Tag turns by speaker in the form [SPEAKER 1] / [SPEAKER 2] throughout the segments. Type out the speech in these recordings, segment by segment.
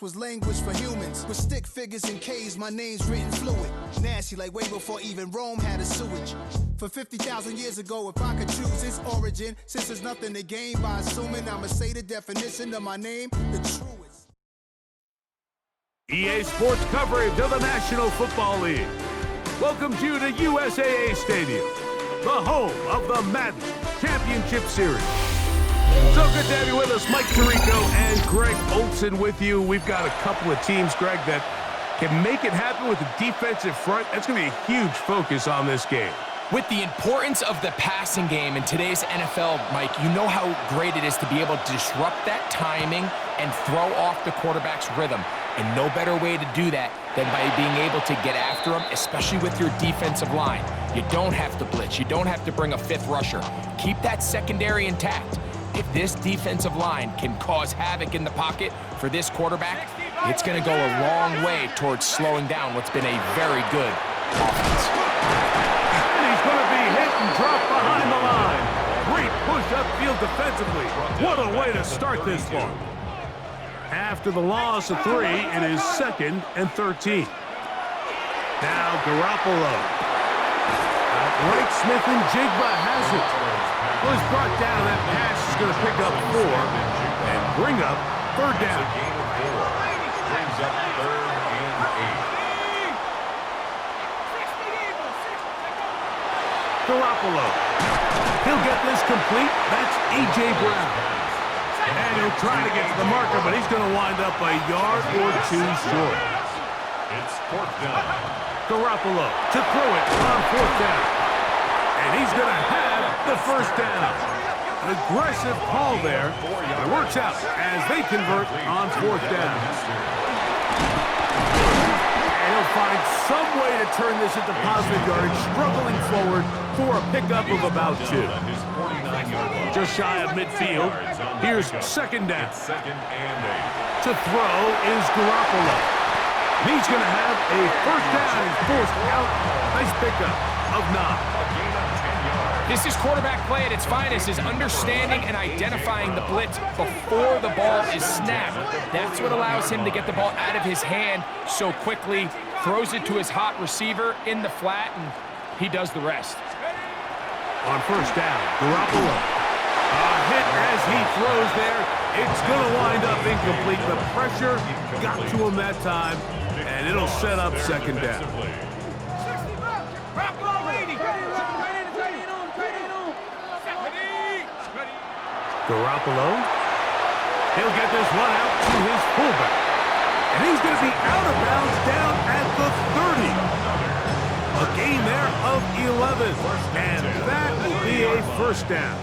[SPEAKER 1] was language for humans. With stick figures and K's, my name's written fluid. Nasty like way before even Rome had a sewage. For 50,000 years ago, if I could choose its origin, since there's nothing to gain by assuming, I'ma say the definition of my name, the truest.
[SPEAKER 2] EA Sports coverage of the National Football League welcomes you to USAA Stadium, the home of the Madden Championship Series. So good to have you with us. Mike Tirico and Greg Olson with you. We've got a couple of teams, Greg, that can make it happen with the defensive front. That's going to be a huge focus on this game.
[SPEAKER 3] With the importance of the passing game in today's NFL, Mike, you know how great it is to be able to disrupt that timing and throw off the quarterback's rhythm. And no better way to do that than by being able to get after them, especially with your defensive line. You don't have to blitz. You don't have to bring a fifth rusher. Keep that secondary intact. If this defensive line can cause havoc in the pocket for this quarterback, it's going to go a long way towards slowing down what's been a very good offense.
[SPEAKER 2] And he's going to be hit and dropped behind the line. Great push upfield defensively. What a way to start this one. After the loss of 3, it is 2nd and 13. Now Garoppolo. Outright Smith and Jigba has it. Was brought down. That pass is going to pick up 4 and bring up 3rd down.
[SPEAKER 4] Brings up 3rd and 8.
[SPEAKER 2] Garoppolo. He'll get this complete. That's A.J. Brown. And he'll try to get to the marker, but he's going to wind up a yard or 2 short.
[SPEAKER 4] It's 4th down.
[SPEAKER 2] Garoppolo to throw it on 4th down. And he's going to have the 1st down. An aggressive call there. It works out as they convert on 4th down. And he'll find some way to turn this into positive yardage, struggling forward for a pickup of about 2. Just shy of midfield. Here's 2nd down. To throw is Garoppolo. He's going to have a 1st down and forced out. Nice pickup of 9.
[SPEAKER 3] This is quarterback play at its finest, is understanding and identifying the blitz before the ball is snapped. That's what allows him to get the ball out of his hand so quickly, throws it to his hot receiver in the flat, and he does the rest.
[SPEAKER 2] On 1st down, Garoppolo. A hit as he throws there. It's going to wind up incomplete. The pressure got to him that time, and it'll set up 2nd down. Garoppolo, he'll get this one out to his fullback. And he's going to be out of bounds down at the 30. A gain there of 11. And that will be a 1st down.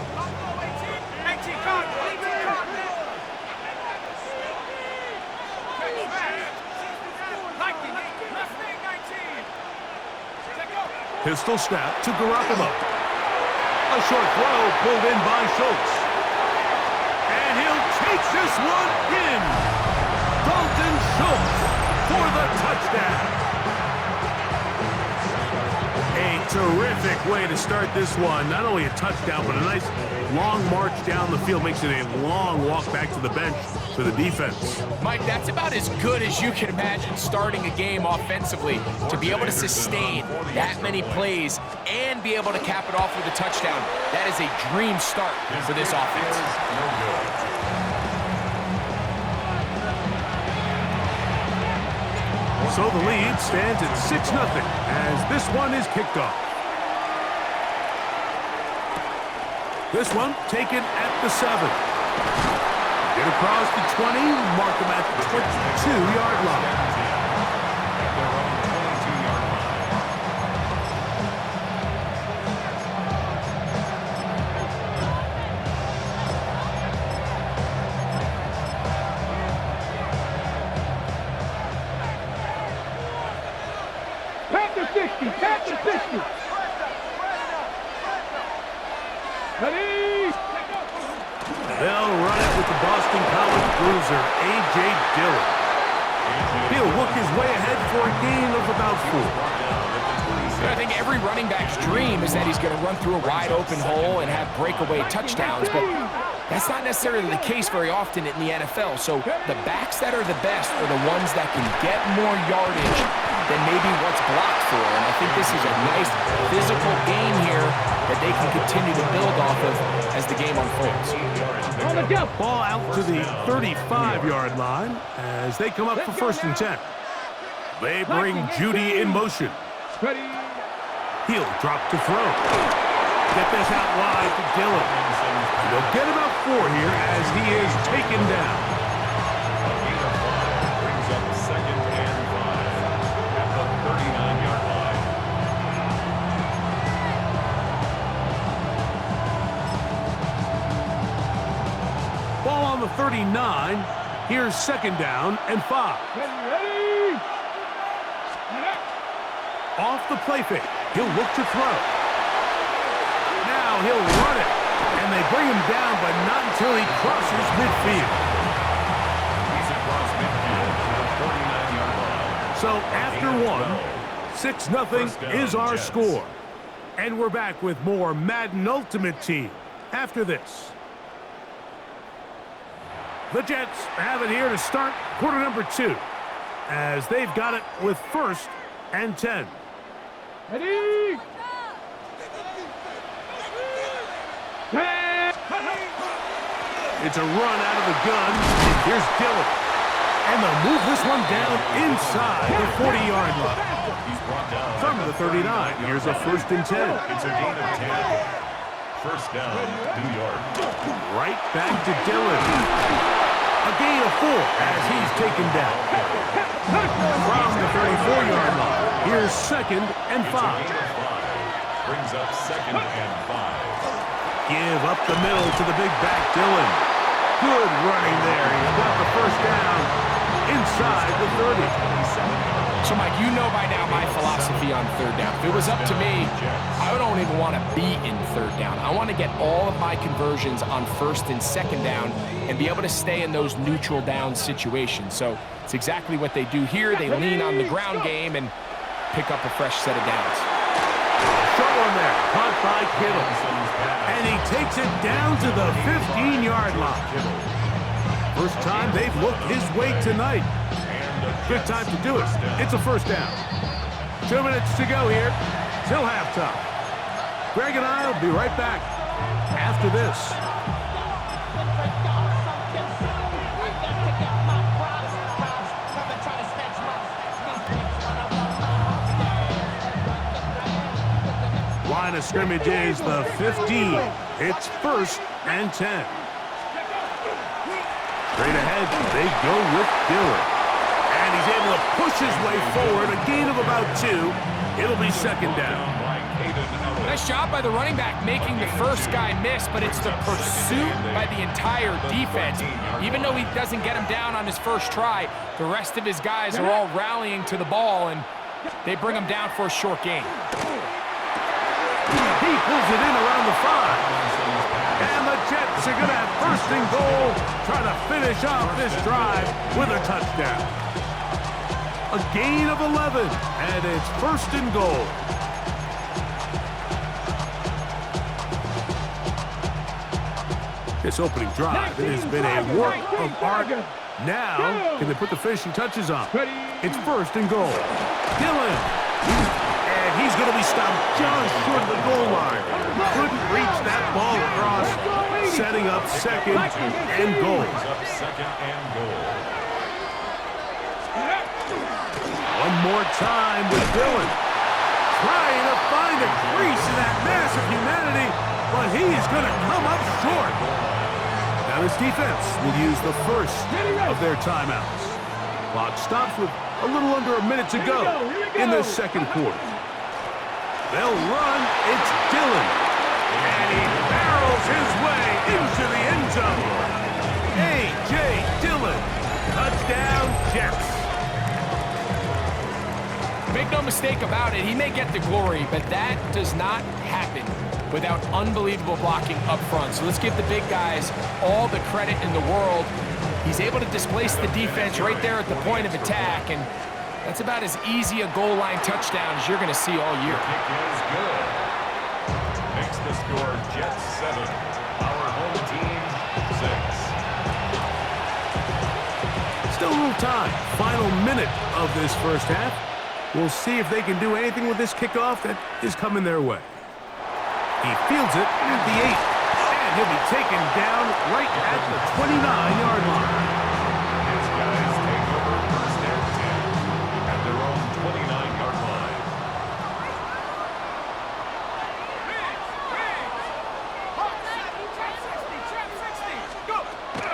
[SPEAKER 2] Pistol snap to Garoppolo. A short throw pulled in by Schultz. And he'll take this one in. Dalton Schultz for the touchdown. A terrific way to start this one. Not only a touchdown, but a nice long march down the field. Makes it a long walk back to the bench for the defense.
[SPEAKER 3] Mike, that's about as good as you can imagine starting a game offensively. To be able to sustain that many plays and be able to cap it off with a touchdown, that is a dream start for this offense.
[SPEAKER 2] So the lead stands at 6-0 as this one is kicked off. This one taken at the 7. Get across the 20, mark them at the 22-yard line. They'll run it with the Boston College bruiser, A.J. Dillon. He'll work his way ahead for a gain of about 4.
[SPEAKER 3] I think every running back's dream is that he's going to run through a wide open hole and have breakaway touchdowns, but That's not necessarily the case very often in the NFL. So the backs that are the best are the ones that can get more yardage than maybe what's blocked for. And I think this is a nice physical game here that they can continue to build off of as the game unfolds.
[SPEAKER 2] Ball out to the 35-yard line as they come up for 1st and 10. They bring Judy in motion. He'll drop to throw. Get this out wide to Dillon. And they'll get about 4 here as he is taken down.
[SPEAKER 4] A gain of 5 brings up 2nd and 5 at the 39-yard line.
[SPEAKER 2] Ball on the 39. Here's 2nd down and 5. Off the play fake. He'll look to throw. Now he'll run it. And they bring him down, but not until he crosses midfield.
[SPEAKER 4] He's across midfield to the 49-yard line.
[SPEAKER 2] So after one, 6-0 is our score. And we're back with more Madden Ultimate Team after this. The Jets have it here to start quarter number 2 as they've got it with 1st and 10.
[SPEAKER 5] Ready?
[SPEAKER 2] It's a run out of the gun. Here's Dillon. And they'll move this one down inside the 40-yard line.
[SPEAKER 4] He's brought down
[SPEAKER 2] From the 39, here's a 1st and 10.
[SPEAKER 4] It's a gain of 10. First down, New York.
[SPEAKER 2] Right back to Dillon. A gain of 4 as he's taken down. From the 34-yard line, here's 2nd and 5.
[SPEAKER 4] It's a gain of 5. Brings up 2nd and 5.
[SPEAKER 2] Give up the middle to the big back, Dillon. Good running there. He's got the 1st down inside the 30.
[SPEAKER 3] So, Mike, you know by now my philosophy on 3rd down. If it was up to me, I don't even want to be in 3rd down. I want to get all of my conversions on 1st and 2nd down and be able to stay in those neutral down situations. So it's exactly what they do here. They lean on the ground game and pick up a fresh set of downs.
[SPEAKER 2] Short one there, caught by Kittle. And he takes it down to the 15-yard line. First time they've looked his way tonight. Good time to do it. It's a 1st down. 2 minutes to go here till halftime. Greg and I will be right back after this. Line of scrimmage is the 15. It's 1st and 10. Straight ahead, they go with Dillon. And he's able to push his way forward, a gain of about 2. It'll be 2nd down.
[SPEAKER 3] Nice job by the running back making the first guy miss, but it's the pursuit by the entire defense. Even though he doesn't get him down on his first try, the rest of his guys are all rallying to the ball, and they bring him down for a short gain.
[SPEAKER 2] He pulls it in around the 5. And the Jets are going to have 1st and goal, trying to finish off this drive with a touchdown. A gain of 11, and it's 1st and goal. This opening drive, it has been a work of art. Now, can they put the finishing touches on? It's 1st and goal. Dillon. And he's going to be stopped just short of the goal line. Couldn't reach that ball across, setting up 2nd and goal. One more time with Dillon. Trying to find a crease in that mass of humanity, but he is going to come up short. Now this defense will use the 1st of their timeouts. Clock stops with a little under a minute to go in the 2nd quarter. They'll run. It's Dillon. And he barrels his way into the end zone. A.J. Dillon. Touchdown, Jets.
[SPEAKER 3] Make no mistake about it, he may get the glory, but that does not happen without unbelievable blocking up front. So let's give the big guys all the credit in the world. He's able to displace the defense right there at the point of attack, and that's about as easy a goal line touchdown as you're going to see all year.
[SPEAKER 4] Kick is good. Makes the score Jets 7. Our home team
[SPEAKER 2] Still a little time. Final minute of this first half. We'll see if they can do anything with this kickoff that is coming their way. He fields it at the 8. And he'll be taken down right at the 29-yard line.
[SPEAKER 4] His guys take over first and 10 at their own 29-yard line.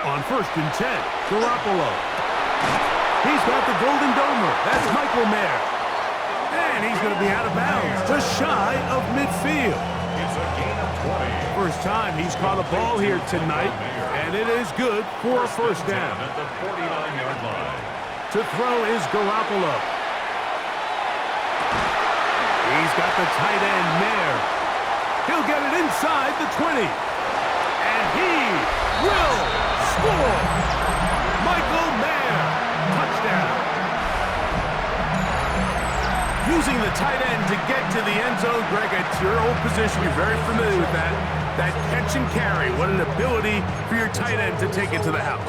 [SPEAKER 2] On first and 10, Garoppolo. He's got the Golden Domer. That's Michael Mayer. And he's going to be out of bounds, just shy of midfield.
[SPEAKER 4] It's a gain of 20.
[SPEAKER 2] First time he's caught a ball here tonight, and it is good for a first down.
[SPEAKER 4] At the 49-yard line.
[SPEAKER 2] To throw is Garoppolo. He's got the tight end, Mayer. He'll get it inside the 20. And he will score. Michael Mayer, touchdown. Using the tight end to get to the end zone, Greg, it's your old position. You're very familiar with that. That catch and carry. What an ability for your tight end to take it to the house.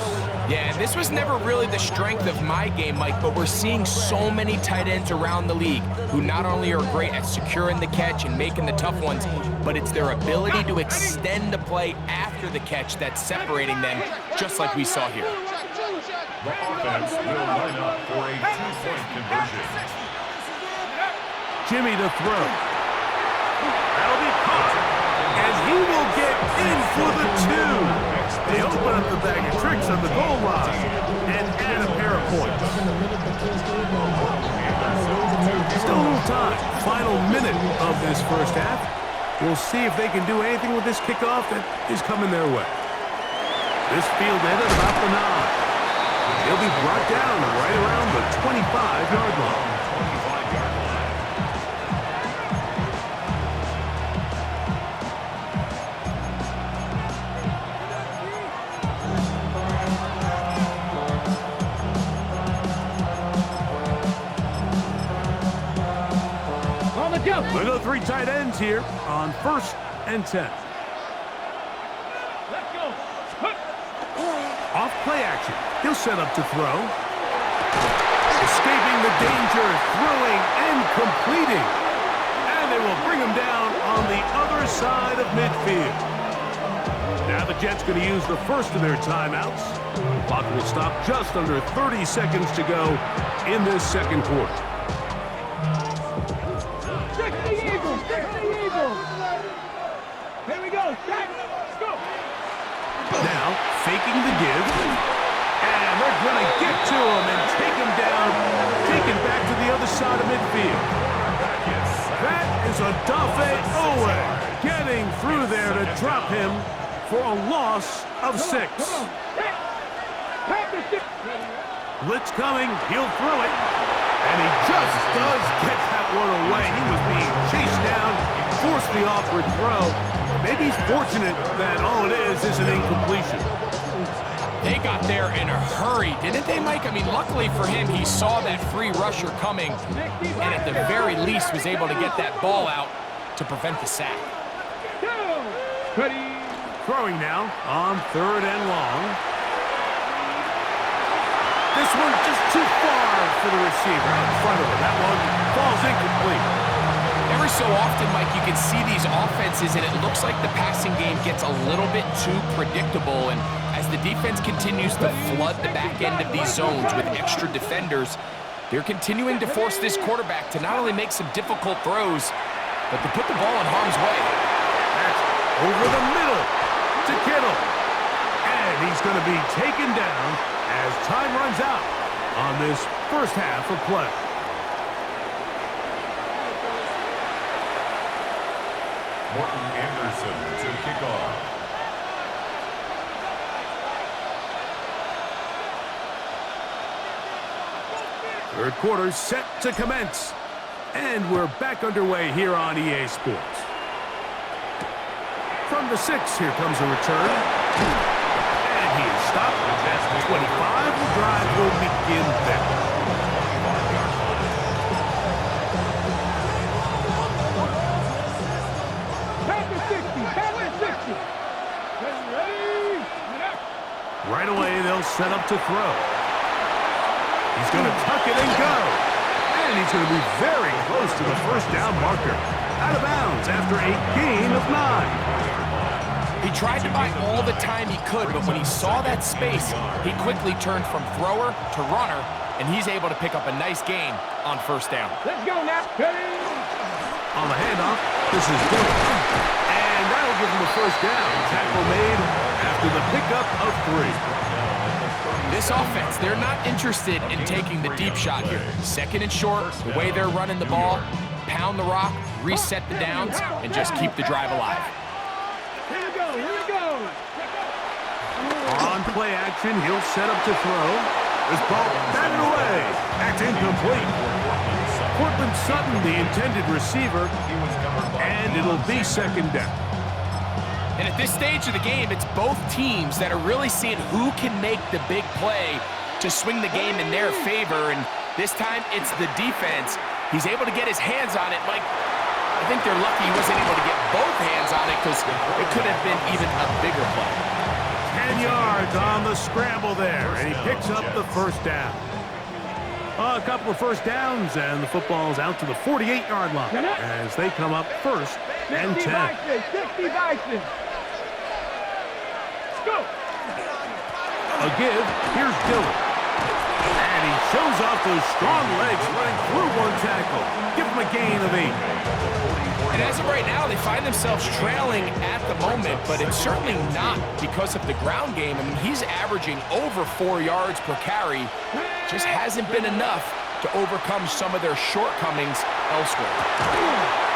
[SPEAKER 3] Yeah, and this was never really the strength of my game, Mike, but we're seeing so many tight ends around the league who not only are great at securing the catch and making the tough ones, but it's their ability to extend the play after the catch that's separating them, just like we saw here.
[SPEAKER 4] The offense will line up for a two-point conversion.
[SPEAKER 2] Jimmy to throw. That'll be caught. And he will get in for the 2. They open up the bag of tricks on the goal line and add a pair of points. Still a little time. Final minute of this first half. We'll see if they can do anything with this kickoff that is coming their way. This field ended about the 9. He'll be brought down right around the 25-yard line. They go 3 tight ends here on first and 10.
[SPEAKER 5] Let's go.
[SPEAKER 2] Off play action. He'll set up to throw. Escaping the danger, throwing and completing. And they will bring him down on the other side of midfield. Now the Jets going to use the first of their timeouts. The clock will stop just under 30 seconds to go in this second quarter.
[SPEAKER 5] Here we go. Let's go.
[SPEAKER 2] Now, faking the give. And they're going to get to him and take him down, taken back to the other side of midfield. That is Odafe Owe getting through there to drop him for a loss of 6. Blitz coming. He'll throw it. And he just does get that one away. He was being chased down, forced the awkward throw. Maybe he's fortunate that all it is an incompletion.
[SPEAKER 3] They got there in a hurry, didn't they, Mike? I mean, luckily for him, he saw that free rusher coming and at the very least was able to get that ball out to prevent the sack.
[SPEAKER 5] Ready.
[SPEAKER 2] Throwing now on 3rd and long. This one just too far for the receiver out in front of him. That one falls incomplete.
[SPEAKER 3] Every so often, Mike, you can see these offenses, and it looks like the passing game gets a little bit too predictable. And as the defense continues to flood the back end of these zones with extra defenders, they're continuing to force this quarterback to not only make some difficult throws, but to put the ball in harm's way.
[SPEAKER 2] That's over the middle to Kittle. And he's going to be taken down as time runs out on this first half of play.
[SPEAKER 4] Morton Anderson to kick off.
[SPEAKER 2] Third quarter set to commence. And we're back underway here on EA Sports. From the 6, here comes a return. And he is stopped at 25. The drive will begin there. to throw. He's going to tuck it and go. And he's going to be very close to the first down marker. Out of bounds after a gain of 9.
[SPEAKER 3] He tried to buy all the time he could, but when he saw that space, he quickly turned from thrower to runner, and he's able to pick up a nice gain on first down.
[SPEAKER 5] Let's go now.
[SPEAKER 2] On the handoff, this is good. And that'll give him the first down. Tackle made after the pickup of 3.
[SPEAKER 3] This offense, they're not interested in taking the deep shot here. Second and short, the way they're running the ball, pound the rock, reset the downs, and just keep the drive alive.
[SPEAKER 5] Here we go, here we go.
[SPEAKER 2] On play action, he'll set up to throw. This ball batted away. That's incomplete. Cortland Sutton, the intended receiver, and it'll be second down.
[SPEAKER 3] And at this stage of the game, it's both teams that are really seeing who can make the big play to swing the game in their favor. And this time, it's the defense. He's able to get his hands on it. Mike, I think they're lucky he wasn't able to get both hands on it because it could have been even a bigger play.
[SPEAKER 2] 10 yards on the scramble there, and he picks up the first down. A couple of first downs, and the football's out to the 48-yard line as they come up first and 10.
[SPEAKER 5] 60 Bison. Go.
[SPEAKER 2] A give, here's Dillon. And he shows off those strong legs running through one tackle. Give him a gain of 8.
[SPEAKER 3] And as of right now, they find themselves trailing at the moment, but it's certainly not because of the ground game. I mean, he's averaging over 4 yards per carry. Just hasn't been enough to overcome some of their shortcomings elsewhere.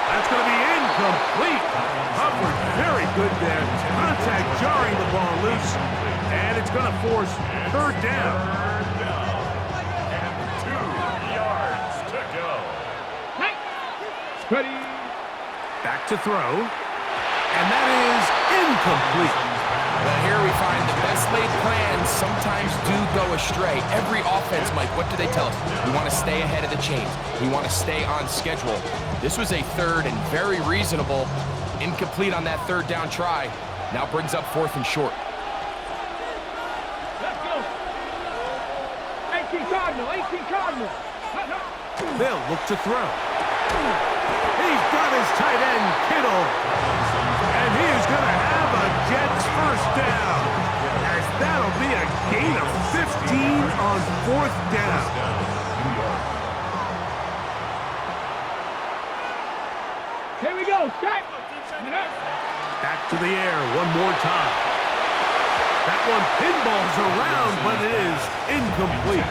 [SPEAKER 2] That's going to be incomplete. Hubbard, very good there. Contact jarring the ball loose, and it's going to force third down.
[SPEAKER 4] And 2 yards to go.
[SPEAKER 5] Ready.
[SPEAKER 2] Back to throw, and that is incomplete.
[SPEAKER 3] Well, here we find the best laid plans sometimes do go astray. Every offense, Mike, what do they tell us? We want to stay ahead of the chains. We want to stay on schedule. This was a third and very reasonable. Incomplete on that third down try. Now brings up fourth and short.
[SPEAKER 5] Let's go. 18 Cardinal, 18 Cardinal.
[SPEAKER 2] They'll look to throw. He's got his tight end, Kittle. And he is going to have a Jets first down. As that'll be a gain of 15 on fourth down.
[SPEAKER 5] Here we go, strike.
[SPEAKER 2] Back to the air one more time. That one pinballs around, but it is incomplete.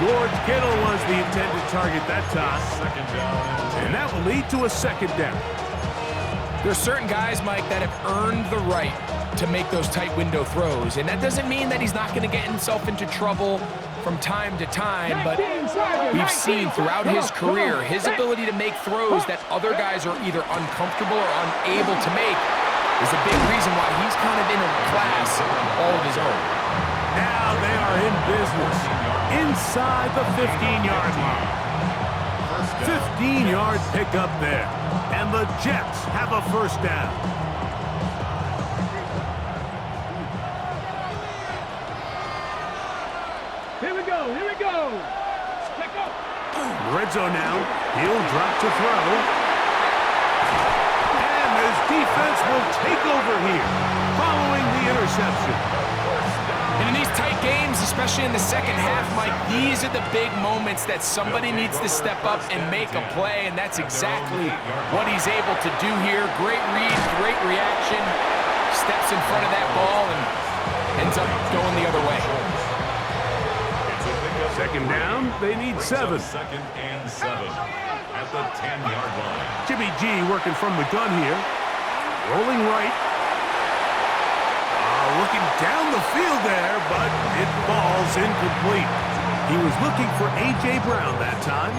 [SPEAKER 2] George Kittle was the intended target that time. And that will lead to a second down.
[SPEAKER 3] There's certain guys, Mike, that have earned the right to make those tight window throws. And that doesn't mean that he's not going to get himself into trouble from time to time, but we've seen throughout his career his ability to make throws that other guys are either uncomfortable or unable to make is a big reason why he's kind of in a class all of his own.
[SPEAKER 2] Now they are in business inside the 15-yard line. 15-yard pickup there, and the Jets have a first down.
[SPEAKER 5] Here we go, here we go. Check up.
[SPEAKER 2] Red zone now. He'll drop to throw. And his defense will take over here following the interception.
[SPEAKER 3] And in these tight games, especially in the second half, Mike, these are the big moments that somebody needs to step up and make a play, and that's exactly what he's able to do here. Great read, great reaction, steps in front of that ball and ends up going the other way.
[SPEAKER 2] Second down, they need 7.
[SPEAKER 4] Second and 7 at the 10-yard line.
[SPEAKER 2] Jimmy G working from the gun here. Rolling right. Looking down the field there, but it falls incomplete. He was looking for A.J. Brown that time,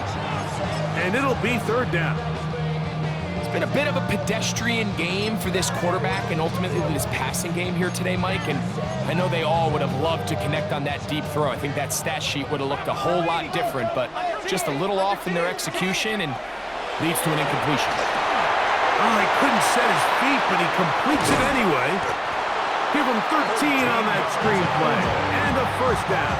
[SPEAKER 2] and it'll be third down.
[SPEAKER 3] It's been a bit of a pedestrian game for this quarterback and ultimately this passing game here today, Mike, and I know they all would have loved to connect on that deep throw. I think that stat sheet would have looked a whole lot different, but just a little off in their execution and leads to an incompletion.
[SPEAKER 2] Oh, he couldn't set his feet, but he completes it anyway. Give him 13 on that screenplay. And a first down.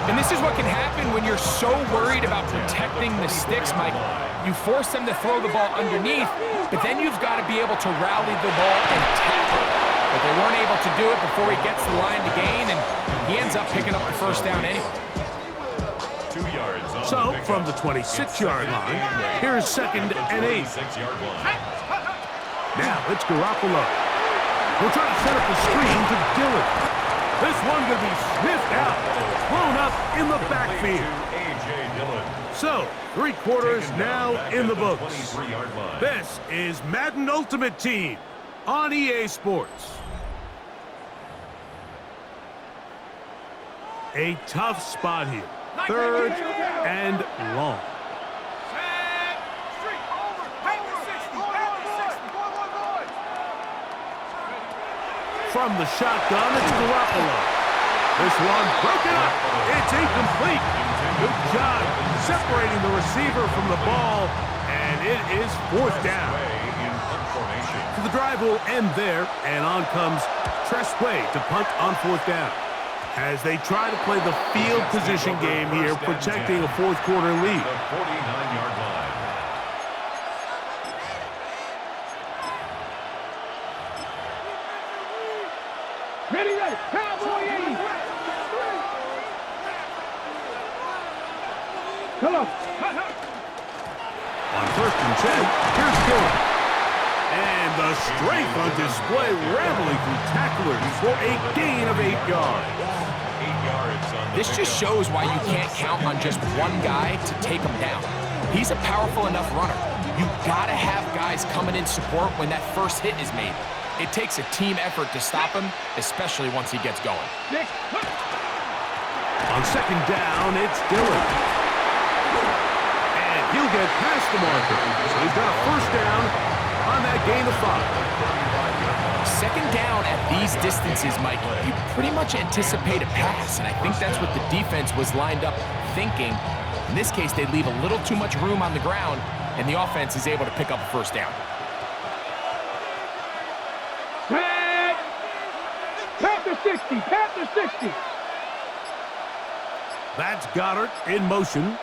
[SPEAKER 3] And this is what can happen when you're so worried about protecting the sticks, Mike. You force them to throw the ball underneath, but then you've got to be able to rally the ball and tackle. But they weren't able to do it before he gets the line to gain, and he ends up picking up the first down anyway.
[SPEAKER 4] 2 yards.
[SPEAKER 2] So, from the 26-yard line, here's 2nd and 8. Now, it's Garoppolo. We'll try to set up the screen to Dillon. This one going to be sniffed out, thrown up in the backfield. So, 3 quarters now in the books. This is Madden Ultimate Team on EA Sports. A tough spot here. 3rd and long. From the shotgun, it's Garoppolo. This one broken up. It's incomplete. Good job separating the receiver from the ball, and it is 4th down. So the drive will end there, and on comes Tressway to punt on 4th down. As they try to play the field position game here, protecting a 4th quarter lead.
[SPEAKER 4] The 49-yard line.
[SPEAKER 5] Ready, ready. Cowboy 80. Hello.
[SPEAKER 2] On 1st and 10, here's Dillon. And the strength on display, rambling through tacklers for a gain of 8 yards.
[SPEAKER 4] 8 yards on
[SPEAKER 3] This just shows why you can't count on just one guy to take him down. He's a powerful enough runner. You gotta have guys coming in support when that first hit is made. It takes a team effort to stop him, especially once he gets going.
[SPEAKER 2] On 2nd down, it's Dillon. And he'll get past the marker. So he's got a first down on that gain of 5.
[SPEAKER 3] 2nd down at these distances, Mike, you pretty much anticipate a pass, and I think that's what the defense was lined up thinking. In this case, they leave a little too much room on the ground, and the offense is able to pick up a first down.
[SPEAKER 5] Panther 60, Panther 60.
[SPEAKER 2] That's Goddard in motion.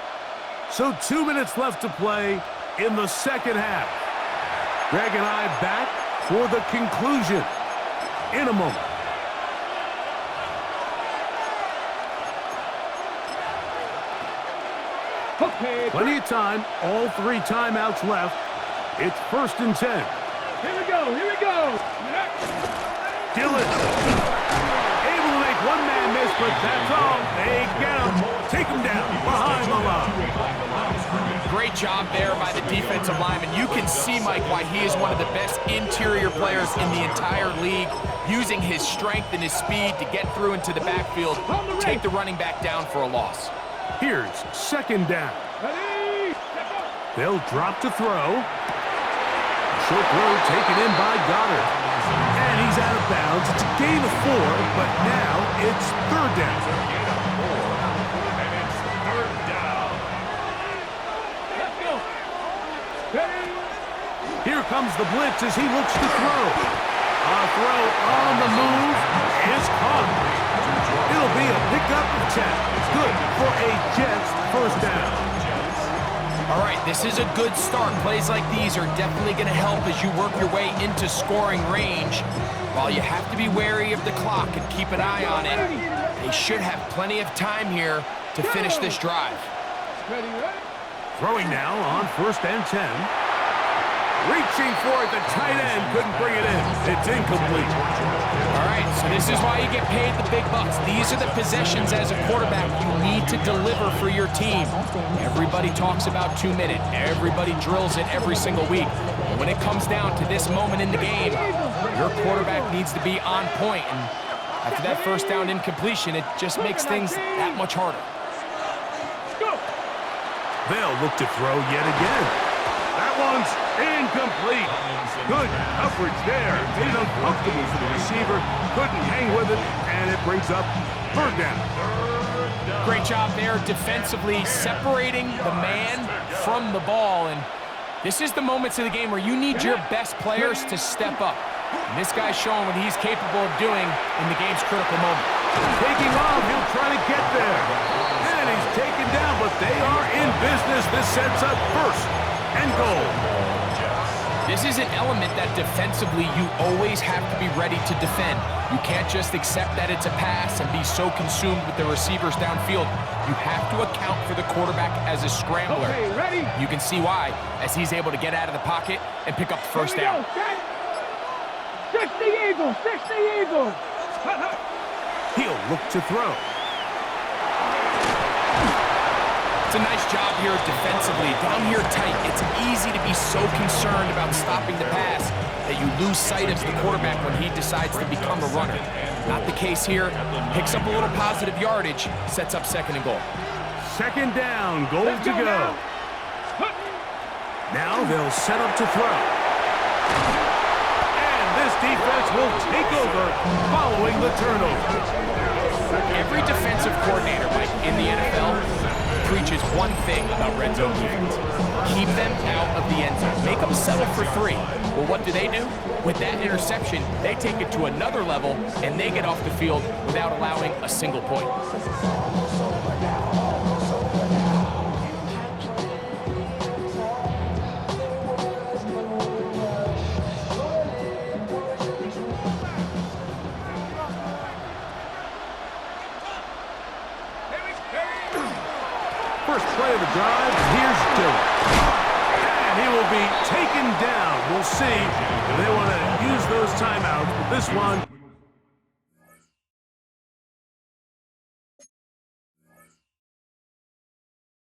[SPEAKER 2] So 2 minutes left to play in the 2nd half. Greg and I back for the conclusion in a moment.
[SPEAKER 5] Okay.
[SPEAKER 2] Plenty of time, all 3 timeouts left. It's 1st and 10.
[SPEAKER 5] Here we go, here we go.
[SPEAKER 2] Dillon able to make one man miss, but that's all. They get him, take him down behind the line.
[SPEAKER 3] Great job there by the defensive lineman. You can see, Mike, why he is one of the best interior players in the entire league, using his strength and his speed to get through into the backfield, take the running back down for a loss.
[SPEAKER 2] Here's 2nd down.
[SPEAKER 5] Ready.
[SPEAKER 2] They'll drop to throw. Short throw taken in by Goddard. And he's out of bounds. It's a gain of 4, but now it's 3rd down.
[SPEAKER 4] And it's 3rd down.
[SPEAKER 5] Let's go. Ready.
[SPEAKER 2] Here comes the blitz as he looks to throw. A throw on the move is caught. It'll be a pickup of 10. Good for a Jets first down.
[SPEAKER 3] All right, this is a good start. Plays like these are definitely going to help as you work your way into scoring range. While you have to be wary of the clock and keep an eye on it, they should have plenty of time here to finish this drive.
[SPEAKER 5] Ready, ready.
[SPEAKER 2] Throwing now on 1st and 10. Reaching for it, the tight end couldn't bring it in. It's incomplete.
[SPEAKER 3] All right, so this is why you get paid the big bucks. These are the possessions as a quarterback you need to deliver for your team. Everybody talks about 2 minute. Everybody drills it every single week. But when it comes down to this moment in the game, your quarterback needs to be on point. And after that first down incompletion, it just makes things that much harder.
[SPEAKER 2] They'll look to throw yet again. That one's incomplete. Good coverage there. Made it uncomfortable for the receiver. Couldn't hang with it, and it brings up 3rd down.
[SPEAKER 3] Great job there defensively, separating the man from the ball. And this is the moments of the game where you need your best players to step up. And this guy's showing what he's capable of doing in the game's critical moment.
[SPEAKER 2] Taking off, he'll try to get there. And he's taken down, but they are in business. This sets up first and goal.
[SPEAKER 3] This is an element that defensively you always have to be ready to defend. You can't just accept that it's a pass and be so consumed with the receivers downfield. You have to account for the quarterback as a scrambler.
[SPEAKER 5] Okay, ready?
[SPEAKER 3] You can see why, as he's able to get out of the pocket and pick up the first
[SPEAKER 5] Here we
[SPEAKER 3] down.
[SPEAKER 5] go, 60 Eagles, 60 Eagles.
[SPEAKER 2] He'll look to throw.
[SPEAKER 3] It's a nice job here defensively. Down here tight, it's easy to be so concerned about stopping the pass that you lose sight of the quarterback when he decides to become a runner. Not the case here. Picks up a little positive yardage, sets up second and goal.
[SPEAKER 2] Second down, goal to go. Now they'll set up to throw. And this defense will take over following the turnover.
[SPEAKER 3] Every defensive coordinator, Mike, in the NFL preaches one thing about red zone defense. Keep them out of the end zone. Make them settle for 3. Well, what do? With that interception, they take it to another level, and they get off the field without allowing a single point.
[SPEAKER 2] First play of the drive, here's Dillon. And he will be taken down. We'll see if they want to use those timeouts. But this one